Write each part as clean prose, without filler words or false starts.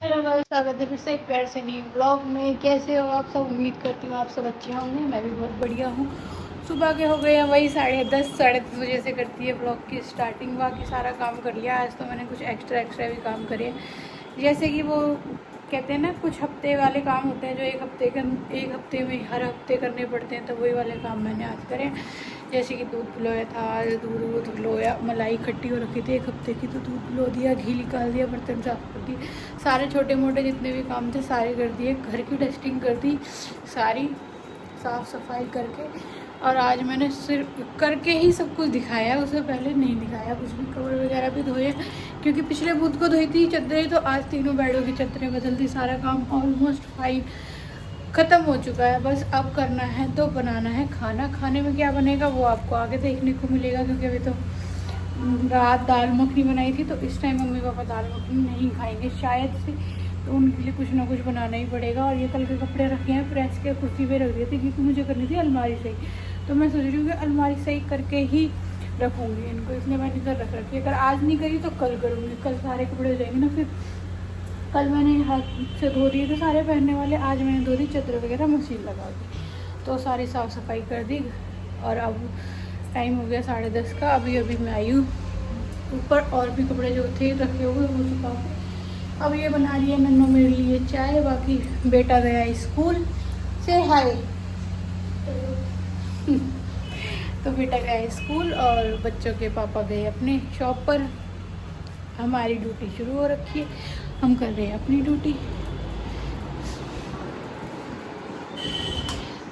Hello guys, स्वागत है फिर से एक प्यार से नई ब्लॉग में। कैसे हो आप सब? उम्मीद करती हूँ आप सब अच्छे होंगे। मैं भी बहुत बढ़िया हूँ। सुबह के हो गए हैं वही 10:30 बजे से करती है ब्लॉग की स्टार्टिंग। बाकी सारा काम कर लिया। आज तो मैंने कुछ एक्स्ट्रा भी काम करे, जैसे कि वो कहते हैं ना, कुछ हफ्ते वाले काम होते हैं जो एक हफ्ते में हर हफ्ते करने पड़ते हैं, तो वही वाले काम मैंने आज करे। जैसे कि दूध पिलोया था, दूध पिलोया, मलाई इकट्ठी हो रखी थी एक हफ्ते की, तो दूध पिलो दिया, घी निकाल दिया, बर्तन साफ कर दिए, सारे छोटे मोटे जितने भी काम थे सारे कर दिए। घर की डस्टिंग कर दी सारी, साफ़ सफाई करके। और आज मैंने सिर्फ करके ही सब कुछ दिखाया, उससे पहले नहीं दिखाया कुछ भी। कवर वगैरह भी धोए, क्योंकि पिछले बुध को धोई थी चद्दरें, तो आज तीनों बेडों की चद्दरें बदल दी। सारा काम ऑलमोस्ट फाइव ख़त्म हो चुका है। बस अब करना है तो बनाना है खाना। खाने में क्या बनेगा वो आपको आगे देखने को मिलेगा, क्योंकि अभी तो रात दाल मखनी बनाई थी, तो इस टाइम मम्मी पापा दाल मखनी नहीं खाएंगे शायद से, तो उनके लिए कुछ ना कुछ बनाना ही पड़ेगा। और ये कल के कपड़े रखे हैं प्रेस के, कुर्सी पे रख दिए थे, क्योंकि मुझे करनी थी अलमारी सही। तो मैं सोच रही हूँ कि अलमारी सही करके ही रखूँगी इनको, इसलिए मैंने इधर रख रखी है। अगर आज नहीं करी तो कल करूँगी। कल सारे कपड़े हो जाएंगे ना फिर। कल मैंने हाथ से धो दिए थे सारे पहनने वाले, आज मैंने धो दी चद्दर वगैरह, मशीन लगा दी, तो सारी साफ़ सफाई कर दी। और अब टाइम हो गया 10:30 का। अभी मैं आई हूँ ऊपर, और भी कपड़े जो थे रखे हुए वो सुखा के। अब ये बना रही है नन्नू मेरे लिए चाय। बाकी बेटा गया स्कूल से, हाय। तो बेटा गया स्कूल और बच्चों के पापा गए अपने शॉप पर। हमारी ड्यूटी शुरू हो रखी है, हम कर रहे हैं अपनी ड्यूटी।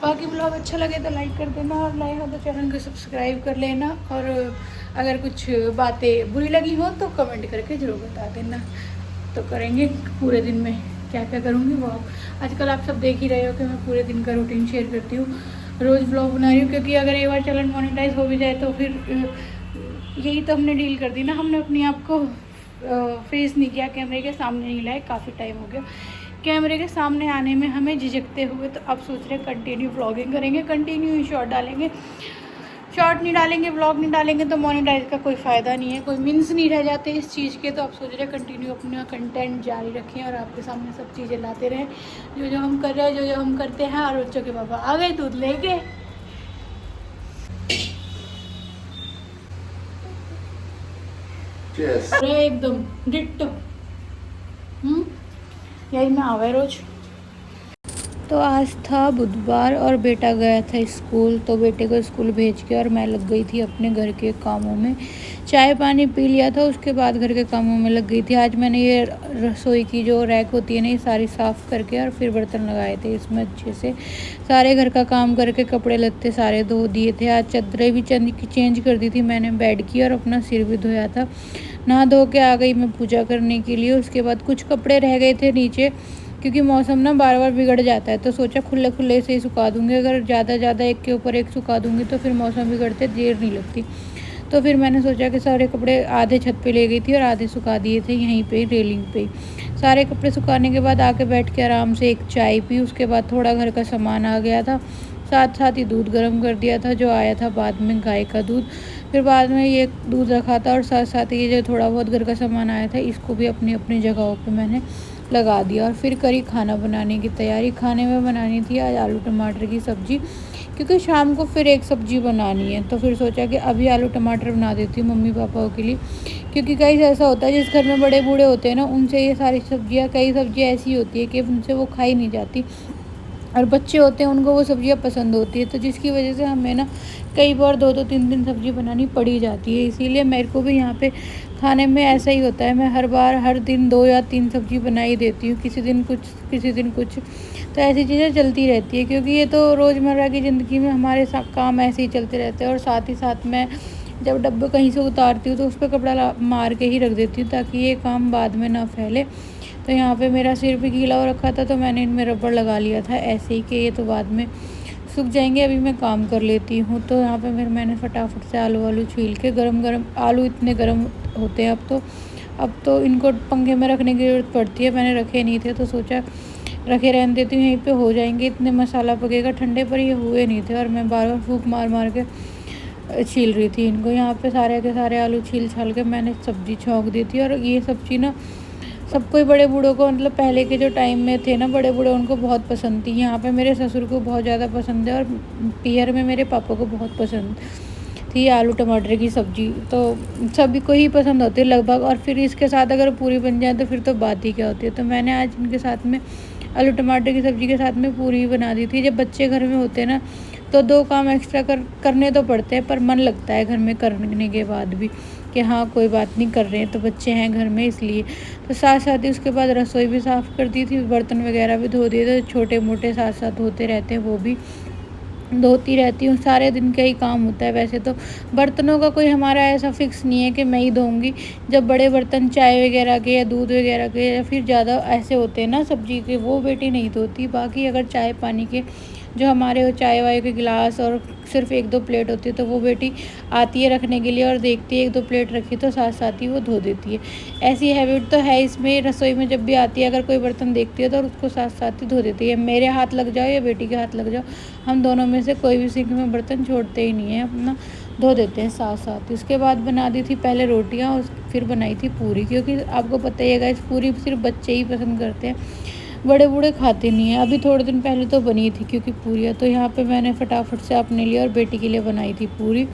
बाकी ब्लॉग अच्छा लगे तो लाइक कर देना, और नए हो तो चैनल को सब्सक्राइब कर लेना। और अगर कुछ बातें बुरी लगी हो तो कमेंट करके ज़रूर बता देना, तो करेंगे पूरे दिन में क्या क्या करूँगी वो आप। आजकल आप सब देख ही रहे हो कि मैं पूरे दिन का रूटीन शेयर करती हूँ, रोज़ ब्लॉग बना रही हूँ। क्योंकि अगर एक बार चैनल मोनेटाइज हो भी जाए तो फिर यही तो हमने डील कर दी ना, हमने अपने आप को फेस नहीं किया, कैमरे के सामने नहीं लाए। काफ़ी टाइम हो गया कैमरे के सामने आने में हमें झिझकते हुए, तो अब सोच रहे कंटिन्यू व्लॉगिंग करेंगे, कंटिन्यू शॉर्ट डालेंगे। शॉर्ट नहीं डालेंगे, व्लॉग नहीं डालेंगे तो मोनेटाइज का कोई फ़ायदा नहीं है, कोई मीन्स नहीं रह जाते इस चीज़ के। तो आप सोच रहे कंटिन्यू अपना कंटेंट जारी रखें और आपके सामने सब चीज़ें लाते रहें, जो हम कर रहे हैं, जो हम करते हैं। और बच्चों के पापा आ गए दूध लेके। एकदम डिट्टो। यही मैं आवे रोज। तो आज था बुधवार और बेटा गया था स्कूल, तो बेटे को स्कूल भेज के और मैं लग गई थी अपने घर के कामों में। चाय पानी पी लिया था, उसके बाद घर के कामों में लग गई थी। आज मैंने ये रसोई की जो रैक होती है ना, ये सारी साफ़ करके और फिर बर्तन लगाए थे इसमें अच्छे से। सारे घर का काम करके कपड़े लत्ते सारे धो दिए थे। आज चादरें भी चेंज कर दी थी मैंने बेड की, और अपना सिर भी धोया था। नहा धो के आ गई मैं पूजा करने के लिए। उसके बाद कुछ कपड़े रह गए थे नीचे, क्योंकि मौसम ना बार बार बिगड़ जाता है, तो सोचा खुले खुले से ही सुखा दूँगी। अगर ज़्यादा एक के ऊपर एक सुखा दूँगी तो फिर मौसम बिगड़ते देर नहीं लगती। तो फिर मैंने सोचा कि सारे कपड़े आधे छत पे ले गई थी और आधे सुखा दिए थे यहीं पे रेलिंग पे। सारे कपड़े सुखाने के बाद आके बैठ के आराम से एक चाय पी। उसके बाद थोड़ा घर का सामान आ गया था, साथ साथ ही दूध गर्म कर दिया था जो आया था बाद में, गाय का दूध। फिर बाद में ये दूध रखा था, और साथ साथ ये जो थोड़ा बहुत घर का सामान आया था इसको भी अपनी अपनी जगहों पे मैंने लगा दिया। और फिर करी खाना बनाने की तैयारी। खाने में बनानी थी आज आलू टमाटर की सब्ज़ी, क्योंकि शाम को फिर एक सब्ज़ी बनानी है। तो फिर सोचा कि अभी आलू टमाटर बना देती हूँ मम्मी पापाओं के लिए, क्योंकि कई ऐसा होता है जिस घर में बड़े बूढ़े होते हैं ना, उनसे ये सारी सब्ज़ियाँ, कई सब्ज़ियाँ ऐसी होती है कि उनसे वो खाई नहीं जाती, और बच्चे होते हैं उनको वो सब्ज़ियाँ पसंद होती है, तो जिसकी वजह से हमें ना कई बार 2-2 3-3 सब्ज़ी बनानी पड़ी जाती है। इसीलिए मेरे को भी यहाँ पे खाने में ऐसा ही होता है, मैं हर दिन 2 या 3 सब्ज़ी बना ही देती हूँ, किसी दिन कुछ किसी दिन कुछ। तो ऐसी चीज़ें चलती रहती है, क्योंकि ये तो रोज़मर्रा की ज़िंदगी में हमारे काम ऐसे ही चलते रहते हैं। और साथ ही साथ मैं जब डब्बे कहीं से उतारती हूँ तो उस पर कपड़ा मार के ही रख देती हूँ, ताकि ये काम बाद में ना फैले। तो यहाँ पे मेरा सिर भी गीला हो रखा था, तो मैंने इनमें रबड़ लगा लिया था ऐसे ही कि ये तो बाद में सूख जाएंगे, अभी मैं काम कर लेती हूँ। तो यहाँ पे मैंने फटाफट से आलू छील के, गरम आलू इतने गर्म होते हैं अब तो इनको पंखे में रखने की ज़रूरत पड़ती है। मैंने रखे नहीं थे तो सोचा रखे रहने देती हूँ, यहीं पे हो जाएंगे। इतने मसाला पकेगा ठंडे पर, ये हुए नहीं थे, और मैं बार बार फूंक मार के छील रही थी इनको। यहाँ पे सारे के सारे आलू छील छाल के मैंने सब्ज़ी छौंक दी थी। और ये सब्ज़ी ना सबको ही बड़े बूढ़ों को मतलब पहले के जो टाइम में थे ना बड़े बूढ़े, उनको बहुत पसंद थी। यहाँ पे मेरे ससुर को बहुत ज़्यादा पसंद है और पीहर में मेरे पापा को बहुत पसंद थी आलू टमाटर की सब्ज़ी। तो सभी को ही पसंद होती है लगभग, और फिर इसके साथ अगर पूरी बन जाए तो फिर तो बात ही क्या होती है। तो मैंने आज इनके साथ में आलू टमाटर की सब्ज़ी के साथ में पूरी बना दी थी। जब बच्चे घर में होते हैं ना तो 2 काम एक्स्ट्रा करने तो पड़ते हैं, पर मन लगता है घर में करने के बाद भी कि हाँ कोई बात नहीं, कर रहे हैं तो बच्चे हैं घर में इसलिए। तो साथ साथ ही उसके बाद रसोई भी साफ़ कर दी थी, बर्तन वगैरह भी धो दिए थे, छोटे मोटे साथ साथ होते रहते हैं, वो भी धोती रहती हूँ। सारे दिन का ही काम होता है। वैसे तो बर्तनों का कोई हमारा ऐसा फिक्स नहीं है कि मैं ही धोऊंगी। जब बड़े बर्तन चाय वगैरह के या दूध वगैरह के या फिर ज़्यादा ऐसे होते हैं ना सब्जी के, वो बेटी नहीं धोती। बाकी अगर चाय पानी के जो हमारे चाय वाय के गिलास और सिर्फ 1-2 प्लेट होती है तो वो बेटी आती है रखने के लिए और देखती है 1-2 प्लेट रखी तो साथ साथ ही वो धो देती है। ऐसी हैबिट तो है इसमें, रसोई में जब भी आती है अगर कोई बर्तन देखती है तो उसको साथ साथ ही धो देती है। मेरे हाथ लग जाओ या बेटी के हाथ लग जाओ, हम दोनों में से कोई भी सिंक में बर्तन छोड़ते ही नहीं है, अपना धो देते हैं साथ साथ। इसके बाद बना दी थी पहले रोटियाँ और फिर बनाई थी पूरी, क्योंकि आपको पता ही है गाइस पूरी सिर्फ बच्चे ही पसंद करते हैं, बड़े बूढ़े खाते नहीं हैं। अभी थोड़े दिन पहले तो बनी थी क्योंकि पूरियाँ, तो यहाँ पे मैंने फटाफट से अपने लिए और बेटी के लिए बनाई थी पूरी।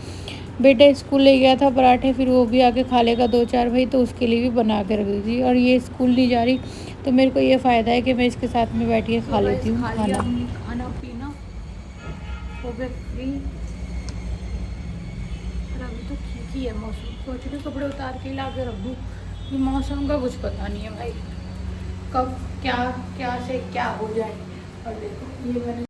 बेटा स्कूल ले गया था पराठे, फिर वो भी आके खा लेगा 2-4 भाई, तो उसके लिए भी बना के रख दी थी। और ये स्कूल नहीं जा रही तो मेरे को ये फ़ायदा है कि मैं इसके साथ में बैठ के खा लेती हूँ खाना पीना हो गया फ्री। और अभी तो ठीक ही है मौसम, सोच रही कपड़े उतार के ला के रख दूँ। मौसम का कुछ पता नहीं है भाई, कब क्या से क्या हो जाए। और देखो ये मैंने,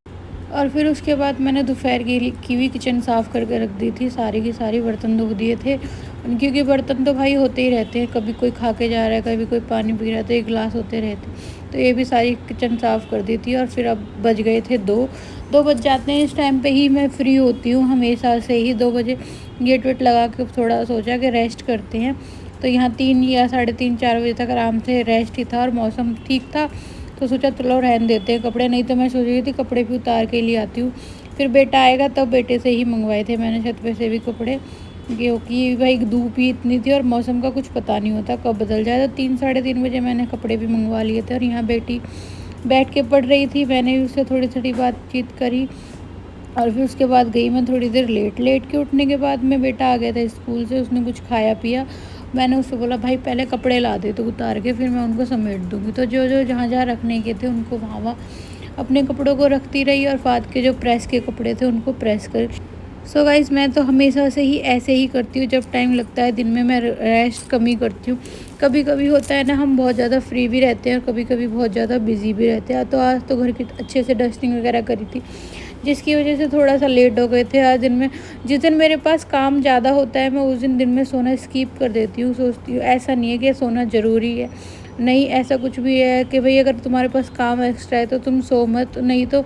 और फिर उसके बाद मैंने दोपहर की भी किचन साफ़ करके रख दी थी। सारी की सारी बर्तन धो दिए थे, क्योंकि बर्तन तो भाई होते ही रहते हैं, कभी कोई खा के जा रहा है, कभी कोई पानी पी रहा है, तो 1 गिलास होते रहते। तो ये भी सारी किचन साफ़ कर दी थी। और फिर अब बज गए थे 2 बज जाते हैं। इस टाइम पे ही मैं फ्री होती हूँ हमेशा से ही, 2 बजे गेट वेट लगा के थोड़ा सोचा कि रेस्ट करते हैं। तो यहाँ 3 या 3:30-4 बजे तक आराम से रेस्ट ही था और मौसम ठीक था, तो सोचा चलो रहने देते हैं कपड़े। नहीं तो मैं सोच रही थी कपड़े भी उतार के लिए आती हूँ, फिर बेटा आएगा तब बेटे से ही मंगवाए थे मैंने छत पे से भी कपड़े, क्योंकि भाई धूप ही इतनी थी और मौसम का कुछ पता नहीं होता कब बदल जाए। तो 3-3:30 बजे मैंने कपड़े भी मंगवा लिए थे। और यहाँ बेटी बैठ के पढ़ रही थी, मैंने भी उससे थोड़ी थोड़ी बातचीत करी। और फिर उसके बाद गई मैं थोड़ी देर लेट के उठने के बाद में बेटा आ गया था स्कूल से, उसने कुछ खाया पिया। मैंने उससे बोला भाई पहले कपड़े ला दे तो उतार के, फिर मैं उनको समेट दूँगी। तो जो जो जहाँ जहाँ रखने के थे उनको वहाँ अपने कपड़ों को रखती रही, और फाद के जो प्रेस के कपड़े थे उनको प्रेस कर। सो गाइस मैं तो हमेशा से ही ऐसे ही करती हूँ, जब टाइम लगता है दिन में मैं रेस्ट कम ही करती हूँ। कभी कभी होता है ना हम बहुत ज़्यादा फ्री भी रहते हैं और कभी कभी बहुत ज़्यादा बिजी भी रहते हैं। तो आज तो घर की अच्छे से डस्टिंग वगैरह करी थी, जिसकी वजह से थोड़ा सा लेट हो गए थे आज दिन में। जिस दिन मेरे पास काम ज़्यादा होता है मैं उस दिन में सोना स्किप कर देती हूँ। सोचती हूँ ऐसा नहीं है कि सोना ज़रूरी है, नहीं ऐसा कुछ भी है कि भाई अगर तुम्हारे पास काम एक्स्ट्रा है तो तुम सो मत, नहीं तो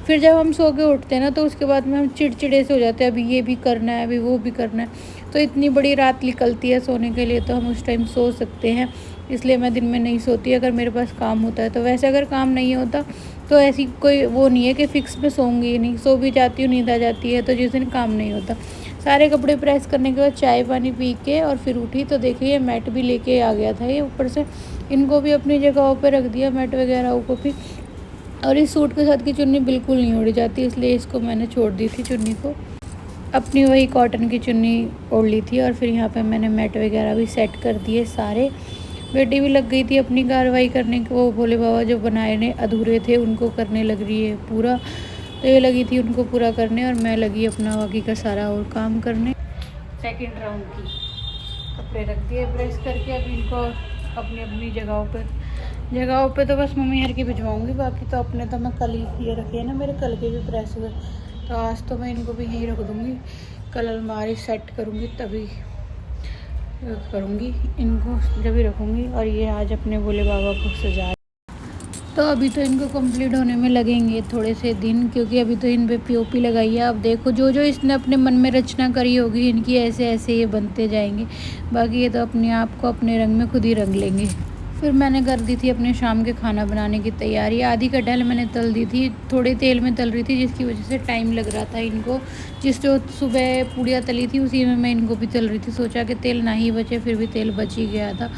फिर जब हम सो के उठते हैं ना तो उसके बाद में हम चिड़चिड़े से हो जाते हैं, अभी ये भी करना है अभी वो भी करना है। तो इतनी बड़ी रात निकलती है सोने के लिए तो हम उस टाइम सो सकते हैं, इसलिए मैं दिन में नहीं सोती अगर मेरे पास काम होता है तो। वैसे अगर काम नहीं होता तो ऐसी कोई वो नहीं है कि फ़िक्स में सोऊंगी नहीं, सो भी जाती हूँ, नींद आ जाती है। तो जिस दिन काम नहीं होता, सारे कपड़े प्रेस करने के बाद चाय पानी पी के और फिर उठी तो देखिए मैट भी लेके आ गया था ये ऊपर से, इनको भी अपनी जगहों पर रख दिया मैट वगैरह को भी। और इस सूट के साथ की चुन्नी बिल्कुल नहीं ओढ़ी जाती, इसलिए इसको मैंने छोड़ दी थी चुन्नी को, अपनी वही कॉटन की चुन्नी ओढ़ ली थी। और फिर यहाँ पे मैंने मैट वगैरह भी सेट कर दिए सारे। बेटी भी लग गई थी अपनी कार्रवाई करने को, वो भोले बाबा जो बनाए ने अधूरे थे उनको करने लग रही है पूरा। तो ये लगी थी उनको पूरा करने और मैं लगी अपना बाकी का सारा और काम करने। सेकंड राउंड की कपड़े रख दिए प्रेस करके, अभी इनको अपनी अपनी जगहों पे तो बस मम्मी हर की भिजवाऊँगी, बाकी तो अपने तो मैं कल ही ये रखे है ना, मेरे कल के भी प्रेस हुए, तो आज तो मैं इनको भी यहीं रख दूँगी। कल अलमारी सेट करूँगी तभी करूँगी इनको, जब भी रखूँगी। और ये आज अपने भोले बाबा को सजा, तो अभी तो इनको कंप्लीट होने में लगेंगे थोड़े से दिन, क्योंकि अभी तो इन पे पीओपी लगाई है। अब देखो जो जो इसने अपने मन में रचना करी होगी इनकी ऐसे ऐसे ये बनते जाएंगे, बाकी ये तो अपने आप को अपने रंग में खुद ही रंग लेंगे। फिर मैंने कर दी थी अपने शाम के खाना बनाने की तैयारी। आधी कटहल मैंने तल दी थी, थोड़े तेल में तल रही थी जिसकी वजह से टाइम लग रहा था इनको। जिस जो सुबह पूड़ियाँ तली थी उसी में मैं इनको भी तल रही थी, सोचा कि तेल ना ही बचे, फिर भी तेल बच ही गया था।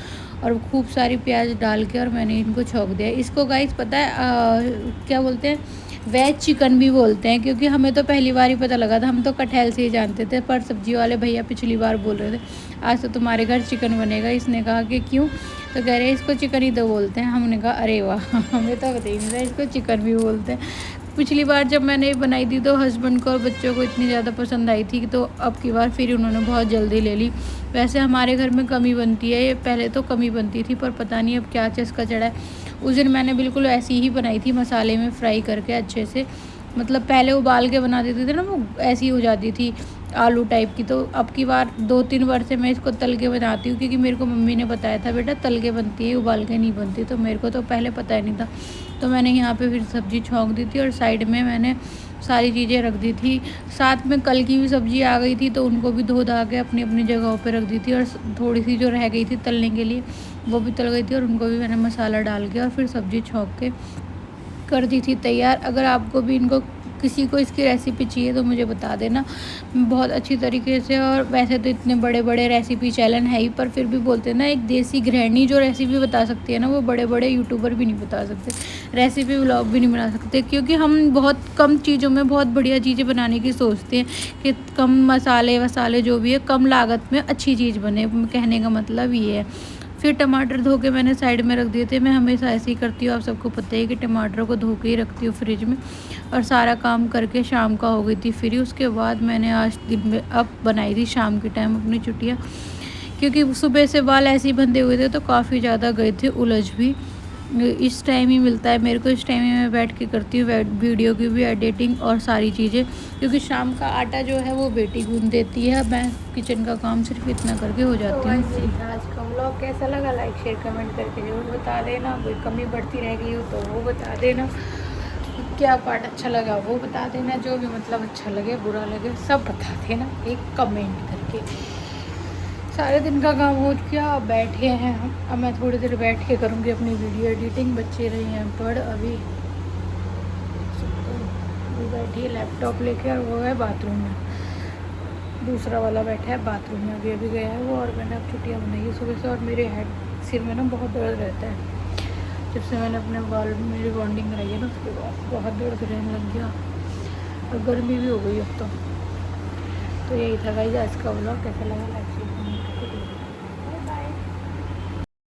और खूब सारी प्याज डाल के और मैंने इनको छौंक दिया। इसको गाइस पता है क्या बोलते हैं, वेज चिकन भी बोलते हैं, क्योंकि हमें तो पहली बार ही पता लगा था, हम तो कटहल से ही जानते थे। पर सब्जी वाले भैया पिछली बार बोल रहे थे आज तो तुम्हारे घर चिकन बनेगा। इसने कहा कि क्यों, तो कह रहे इसको चिकन ही तो बोलते हैं। हमने कहा अरे वाह, हमें तो पता ही नहीं था इसको चिकन भी बोलते हैं। पिछली बार जब मैंने बनाई थी तो हस्बैंड को और बच्चों को इतनी ज़्यादा पसंद आई थी, तो अब की बार फिर उन्होंने बहुत जल्दी ले ली। वैसे हमारे घर में कम ही बनती है, ये पहले तो कम ही बनती थी, पर पता नहीं अब क्या चस्का चढ़ा है। उस दिन मैंने बिल्कुल ऐसी ही बनाई थी, मसाले में फ्राई करके अच्छे से, मतलब पहले उबाल के बना देते थे ना, वो ऐसी हो जाती थी आलू टाइप की। तो अब की बार 2-3 बार से मैं इसको तल के बनाती हूँ, क्योंकि मेरे को मम्मी ने बताया था बेटा तल के बनती है, उबाल के नहीं बनती। तो मेरे को तो पहले पता ही नहीं था, तो मैंने यहाँ पे फिर सब्ज़ी छौंक दी थी और साइड में मैंने सारी चीज़ें रख दी थी। साथ में कल की भी सब्ज़ी आ गई थी, तो उनको भी धो धा के अपनी अपनी जगहों पे रख दी थी, और थोड़ी सी जो रह गई थी तलने के लिए वो भी तल गई थी, और उनको भी मैंने मसाला डाल के और फिर सब्ज़ी छौंक के कर दी थी तैयार। अगर आपको भी इनको किसी को इसकी रेसिपी चाहिए तो मुझे बता देना, बहुत अच्छी तरीके से। और वैसे तो इतने बड़े बड़े रेसिपी चैनल है ही, पर फिर भी बोलते हैं ना, एक देसी गृहिणी जो रेसिपी बता सकती है ना, वो बड़े बड़े यूट्यूबर भी नहीं बता सकते, रेसिपी व्लॉग भी नहीं बना सकते। क्योंकि हम बहुत कम चीज़ों में बहुत बढ़िया चीज़ें बनाने की सोचते हैं, कि कम मसाले वसाले जो भी है कम लागत में अच्छी चीज़ बने, कहने का मतलब ये है। फिर टमाटर धो के मैंने साइड में रख दिए थे। मैं हमेशा ऐसे ही करती हूँ, आप सबको पता है कि टमाटरों को धो के ही रखती हूँ फ्रिज में। और सारा काम करके शाम का हो गई थी फ्री। उसके बाद मैंने आज दिन में अब बनाई थी शाम के टाइम अपनी चुटिया, क्योंकि सुबह से बाल ऐसे ही बंधे हुए थे तो काफ़ी ज़्यादा गए थे उलझ भी। इस टाइम ही मिलता है मेरे को, इस टाइम ही मैं बैठ के करती हूँ वीडियो की भी एडिटिंग और सारी चीज़ें, क्योंकि शाम का आटा जो है वो बेटी गूंद देती है, मैं किचन का काम सिर्फ इतना करके हो जाती हूँ। तो आज का व्लॉग कैसा लगा, लाइक शेयर कमेंट करके जरूर बता देना। कोई कमी बढ़ती रह गई हो तो वो बता देना, क्या पार्ट अच्छा लगा वो बता देना, जो भी मतलब अच्छा लगे बुरा लगे सब बता देना एक कमेंट करके। सारे दिन का काम हो गया, अब बैठे हैं हम। अब मैं थोड़ी देर बैठ के करूँगी अपनी वीडियो एडिटिंग। बच्चे रही हैं पढ़ अभी बैठी है लैपटॉप लेके, और वो है बाथरूम में, दूसरा वाला बैठा है बाथरूम में, अभी गया है वो। और मैंने अब छुट्टियाँ बनाई है सुबह से, और मेरे हेड सिर में ना बहुत दर्द रहता है। जब से मैंने अपने बाल में रिबॉन्डिंग कराई है ना, उसके बाद बहुत दर्द रहने लग गया, और गर्मी भी हो गई अब तो। यही था गाइस आज का व्लॉग, कैसा लगा लाइक